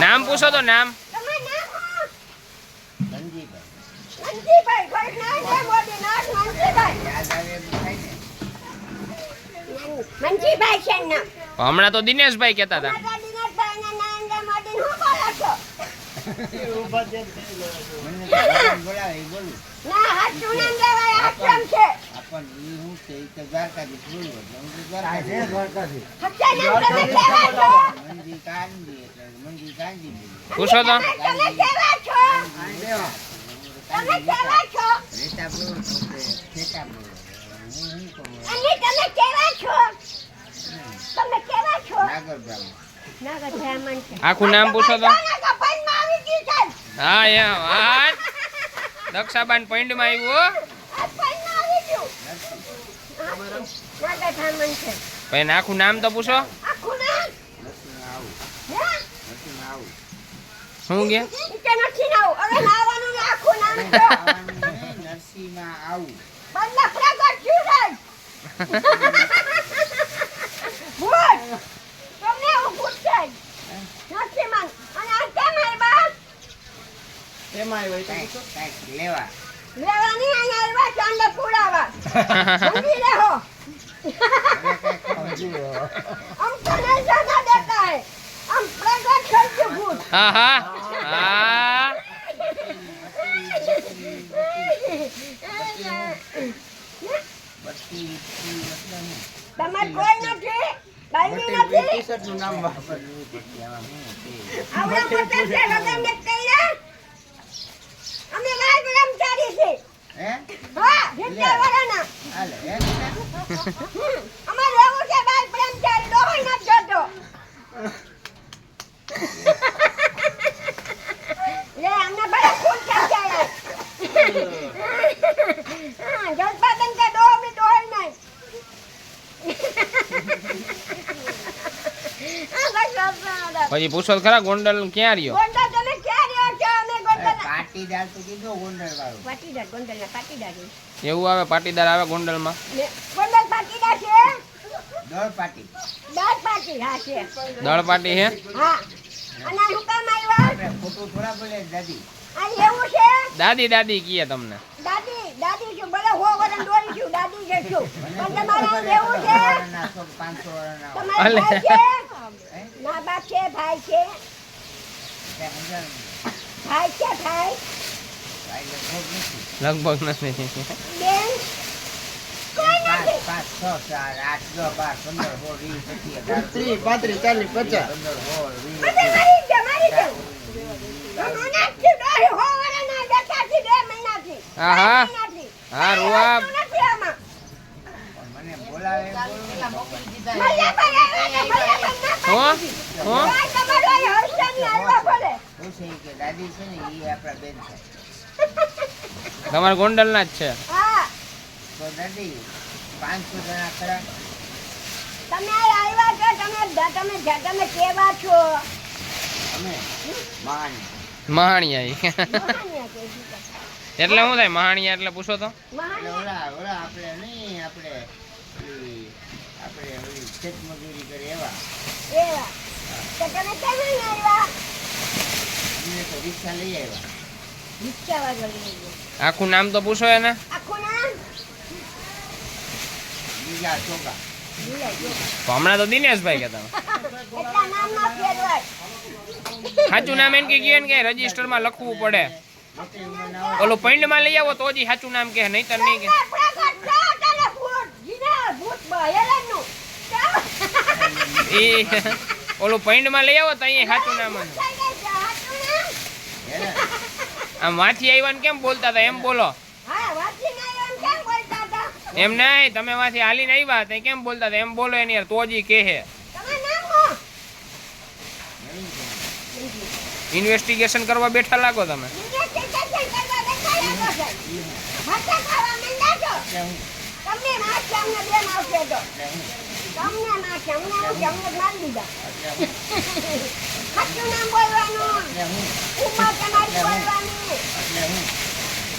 નામ પૂછો તો નામ. મંજીભાઈ છે ને. હમણાં તો દિનેશભાઈ કહેતા હતા. ના હાચું નામ લેવાય આશ્રમ છે. પૂછો તો. તમે કેવા છો? તમે કેવા છો? અને તમે કેવા છો? તમે કેવા છો? નાગર બ્રાહ્મણ છે. આખું નામ પૂછો તો. કપાઈમાં આવી ગઈ છે. હા એમ હા દક્ષાબાન પોઈન્ટમાં આવ્યું. કપાઈમાં આવી ગયું. નાગર બ્રાહ્મણ છે. ભાઈ આખું નામ તો પૂછો. આખું નામ શું કે ઈકે નથી નાવ. હવે નાવાનું ને આખું નામ છે. નરસિંહમાં આવું બંને પ્રગટ થયું છે. બોલ તમને હું પૂછે નથી માન અને આ કેમ આવ્યા? કાંઈક લેવા લેવાની અહીંયા આવ્યા ચાંદે પુરાવા. સમજી લેહો. हम तो नहीं जाना देता है. हम प्रगट करके भूत. હા હા હા તમાર કોઈ નથી બાઈ નથી નું નામ આવડા મોટા છે લગન ને કઈરા અમે લાલ બ્રહ્મચારી છે. હે હા જેટલા વરાના હાલે હે અમાર રહેવું છે બાલ બ્રહ્મચારી ડોહી ન જોતો. લે અમને બડા ખૂન ચાચાય. હા જલપાદન કે ડોહ બી ડોહી નહીં. પછી પૂછો તો ખરા ગોંડલ ક્યાં રહ્યો. ગોંડલ તમે ક્યાં રહ્યો છો? અમે ગોંડલ પાટીદાર તો કીધો ગોંડલ વાળો પાટીદાર ગોંડલના પાટીદાર છે. એવું આવે પાટીદાર આવે ગોંડલમાં. ને ગોંડલ પાટીદાર છે. દોડ પાટી દાળ પાટી હા છે. દળ પાટી હે. હા અને આ શું કામ આવ્યા? આપણે ખોટું થોડા બોલે દાદી આ એવું છે દાદી દાદી કીએ તમને. દાદી દાદી છું ભલે હો વરન દોરી છું દાદી જે છું પણ તમારે એવું છે 500 વાળાના તમારે ભાઈ છે ના બાપ છે ભાઈ છે ભાઈ છે ભાઈ લગભગ નથી. બેન કોઈ નથી. 5 6 4 8 10 12 15 16 17 35 40 50 મને મારી દે મારી દે મને નથી દોરી હો વરન ના દેખાતી 2 મહિનાથી હા હા મહિનાથી હા રૂઆ નથી આમાં મને બોલાવે મલ્યા ભાઈ આવ્યા ને હો હો ભાઈ તમારો એ હર્ષની આવ્યા ભલે પૂછે કે દાદી છે ને એ આપણા બેન છે તમારા ગોંડલના જ છે. હા તો દાદી 500 જણા ખરા તમે આવ્યા છો તમે તમે કેવા છો? અમે મહાન મહાણિયા મહાનિયા કે છે. એટલે શું થાય મહાણિયા એટલે પૂછો તો. એટલે મહાનિયા ઓલા આપણે નહીં આપણે ઓલી ખેતમજૂરી કરે એવા એવા તો તમે કેમ નહીં આવ્યા? અમને તો રિક્ષા લઈ આવ્યા રિક્ષાવાળો લઈ ગયો. આખું નામ તો પૂછો એને. આખું નામ બીજા ચોગા ભૂલાઈ ગયું. તો હમણાં તો દિનેશભાઈ કહેતા. એટલા નામ ના ફેરવાય. સાચું નામ એને કે ગયું ને કે રજીસ્ટરમાં લખવું પડે. મોટી ઉંમરના ઓલું પૈંડમાં લઈ આવો તો જ સાચું નામ કે નહીતર નહીં કે. પ્રગટ છો તને ભૂત જીના ભૂત બહેરાનું એ ઓલું પૈંડમાં લઈ આવો તો અહીંયા સાચું નામ જ. આમ વાંચી આવ્યા ને કેમ બોલતા હતા એમ બોલો. હા વાંચી ના આવ્યા કેમ બોલતા હતા? એમ નહીં તમે વાંચી હાલીને આવ્યા તો કેમ બોલતા હતા એમ બોલો એની યાર તો જ ઈ કહે. તમારું નામ શું? ઇન્વેસ્ટિગેશન કરવા બેઠા લાગો તમે. ઇન્વેસ્ટિગેશન કરવા બેઠા લાગો છો. ભાતા ખાવા માંડ્યા છો. તમને મારશે અમને બેન આવશે તો તમને મારશે અમને આવશે અમને મારી દીધા. સાચું નામ બોલવાનું ઉંમર તમારી બોલવાની.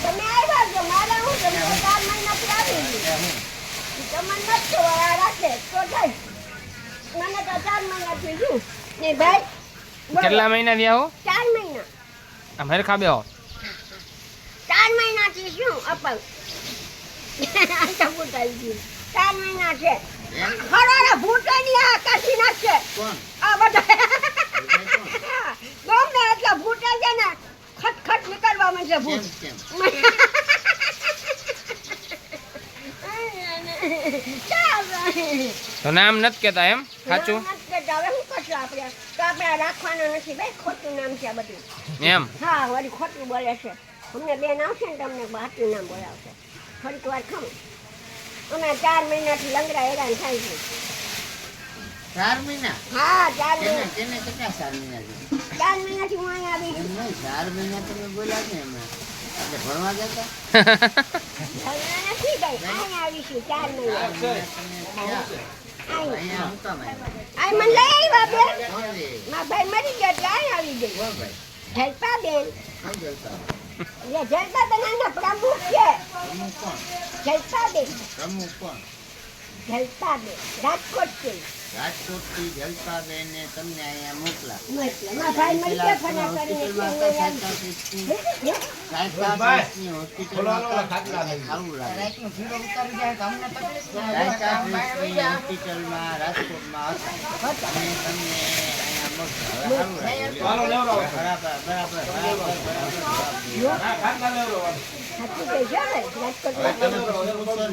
તમે આવ્યા છો મારે હું તમને 4 મહિનાથી આવી ગયું તમને નથી રાખે તો થાય મને તો 4 મહિનાથી છું ને ભાઈ કેટલા મહિના થયા હો 4 મહિના. આમ હરખા બેહો 4 મહિનાથી શું અપંગ. આ તો ભૂતાઈ ગયું. 4 મહિના છે. ખરોડા ભૂતાની આ કાઢી નાખશે. કોણ આ બધા કોણ ગમે એટલે ભૂતા છે ને ખટખટ નીકળવા માંડશે કેમ ભૂત. કેમ તો નામ નથી કેતા એમ સાચું હવે શું કરશું આપણે? તો આપણે આ રાખવાના નથી ભાઈ, ખોટું નામ છે આ બધું. એમ હા, વળી ખોટું બોલે છે. અમને બેન આવશે ને તમને સાચું નામ બોલાવશે. થોડીક વાર ખમ. અમે 4 મહિનાથી લંગડા હેરાન થાય છે. 4 મહિના હા, 4 તેને મહિના. તેને કેટલા 4 મહિના છે 4 મહિનાથી હું અહીંયા આવી એમ છું. નહીં 4 મહિના તમે બોલ્યા ને હમણાં આપણે ભણવા જતા લગ્ન નથી ગઈ. અહીંયા આવી છું 4 મહિના. 4 મહિના તમે ક્યાં? અહીંયા. અહીંયા હું કામ આવ્યા? આ મને લઈ આવ્યા બેન. કોણ રે? મારા ભાઈ મરી ગયા એટલે અહીંયા આવી ગઈ. કોણ ભાઈ? જલપા બેન. કોણ જલસા? જે જલપા બેન એના પ્રમુખ છે. પ્રમુખ કોણ? જલપા બેન. પ્રમુખ કોણ? જલપા બેન. રાજકોટ છે. રાજકોટથી જલપાબેને તમને અહીંયા મોકલા એટલે મારા ભાઈ મરી ગયા ફના કરીને સાયકાટ્રિસ્ટની હોસ્પિટલમાં ખાવું લાગે સાયકાટ્રિસ્ટની હોસ્પિટલમાં રાજકોટમાં હતા અને તમને અહીંયા મોકલા હવે સારું લાગે. બરાબર બરાબર બરાબર બરાબર સાચું કહી છે ને રાજકોટમાં. હવે તમે પૂછો ને